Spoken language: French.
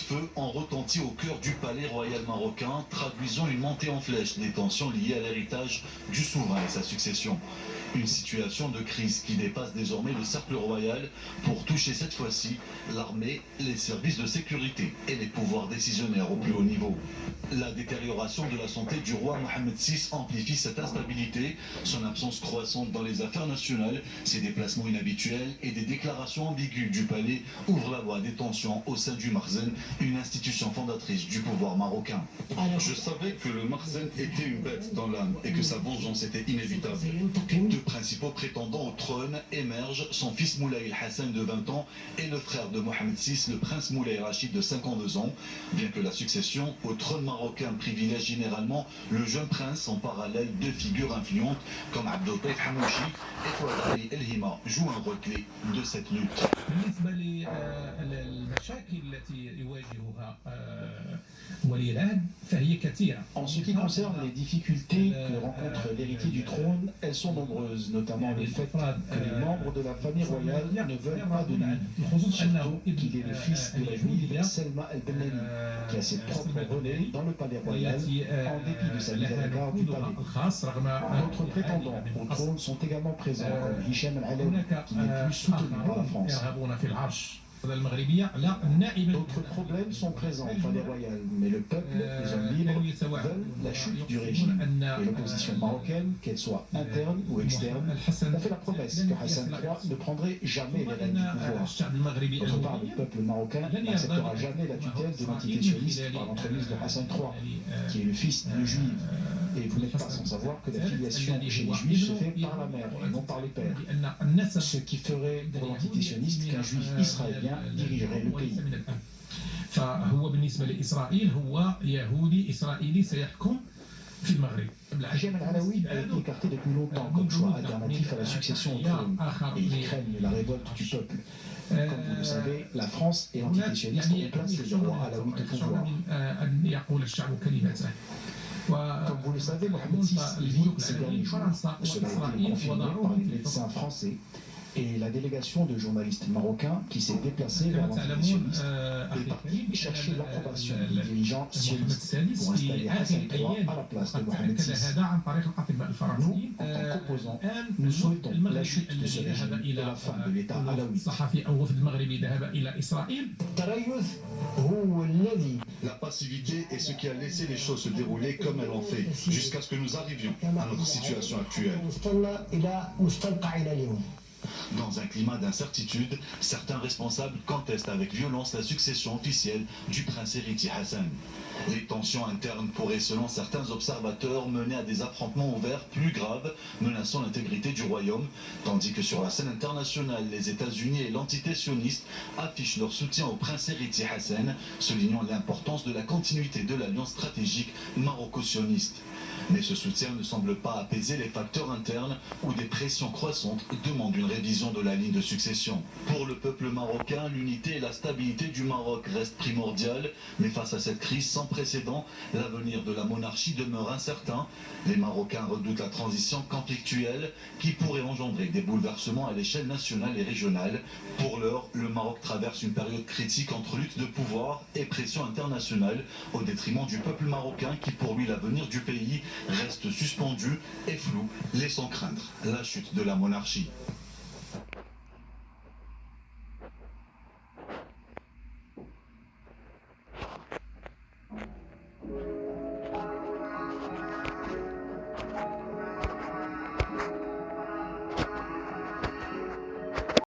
feu ont retenti au cœur du palais royal marocain, traduisant une montée en flèche des tensions liées à l'héritage du souverain et sa succession. Une situation de crise qui dépasse désormais le cercle royal pour toucher cette fois-ci l'armée, les services de sécurité et les pouvoirs décisionnaires au plus haut niveau. La détérioration de la santé du roi Mohamed VI amplifie cette instabilité, son absence croissante dans les affaires nationales, ses déplacements inhabituels et des déclarations ambiguës du palais ouvrent la voie à des tensions au sein du Makhzen, une institution fondatrice du pouvoir marocain. Je savais que le Makhzen était une bête dans l'âme et que sa vengeance était inévitable. Deux principaux prétendants au trône émergent, son fils Moulay Hassan de 20 ans et le frère de Mohamed VI, le prince Moulay Rachid de 52 ans. Bien que la succession au trône marocain privilège généralement le jeune prince, en parallèle deux figures influentes comme Abdeltaïf Hamouchi et Fouad Ali El Hima jouent un rôle clé de cette lutte. En ce qui concerne les difficultés que rencontre l'héritier du trône, elles sont nombreuses, notamment le fait que les membres de la famille royale ne veulent pas de lui, surtout qu'il est le fils de la juive Selma El-Benali, qui a ses propres relais dans le palais royal, en dépit de sa mise à l'écart du palais. D'autres prétendants au trône sont également présents, comme Hicham El-Alaoui, qui n'est plus soutenu par la France. D'autres problèmes sont présents au palais royal, mais le peuple, les hommes libres, veulent la chute du régime. Et l'opposition marocaine, qu'elle soit interne ou externe, ont fait la promesse que Hassan III ne prendrait jamais les rênes du pouvoir. D'autre part, le peuple marocain n'acceptera jamais la tutelle de l'entité sioniste par l'entremise de Hassan III, qui est le fils d'une juive. Et vous n'êtes pas sans savoir que la filiation chez les juifs se fait par la mère et non par les pères. Ce qui ferait pour l'entité sioniste qu'un juif israélien dirigerait le pays. Hicham El-Alaoui a été écarté depuis longtemps comme choix alternatif à la succession au trône, et il craigne la révolte du peuple. Comme vous le savez, la France et l'entité sioniste ont placé le roi alaouite au pouvoir. Comme vous le savez, Mohamed VI vit ces derniers jours. Cela a été confirmé par les médecins français et la délégation de journalistes marocains qui s'est déplacée vers l'entité sioniste est partie chercher l'approbation des dirigeants sionistes pour installer Hassan III à la place de Mohamed VI. Nous, en tant qu'opposants, nous souhaitons la chute de ce régime et la fin de l'État alaouite. La passivité est ce qui a laissé les choses se dérouler comme elles l'ont fait, jusqu'à ce que nous arrivions à notre situation actuelle. Dans un climat d'incertitude, certains responsables contestent avec violence la succession officielle du prince héritier Hassan. Les tensions internes pourraient, selon certains observateurs, mener à des affrontements ouverts plus graves, menaçant l'intégrité du royaume, tandis que sur la scène internationale, les États-Unis et l'entité sioniste affichent leur soutien au prince héritier Hassan, soulignant l'importance de la continuité de l'alliance stratégique maroco-sioniste. Mais ce soutien ne semble pas apaiser les facteurs internes où des pressions croissantes demandent une révision de la ligne de succession. Pour le peuple marocain, l'unité et la stabilité du Maroc restent primordiales, mais face à cette crise sans précédent, l'avenir de la monarchie demeure incertain. Les Marocains redoutent la transition conflictuelle qui pourrait engendrer des bouleversements à l'échelle nationale et régionale. Pour l'heure, le Maroc traverse une période critique entre lutte de pouvoir et pression internationale au détriment du peuple marocain qui, pour lui, l'avenir du pays reste suspendu et flou, laissant craindre la chute de la monarchie.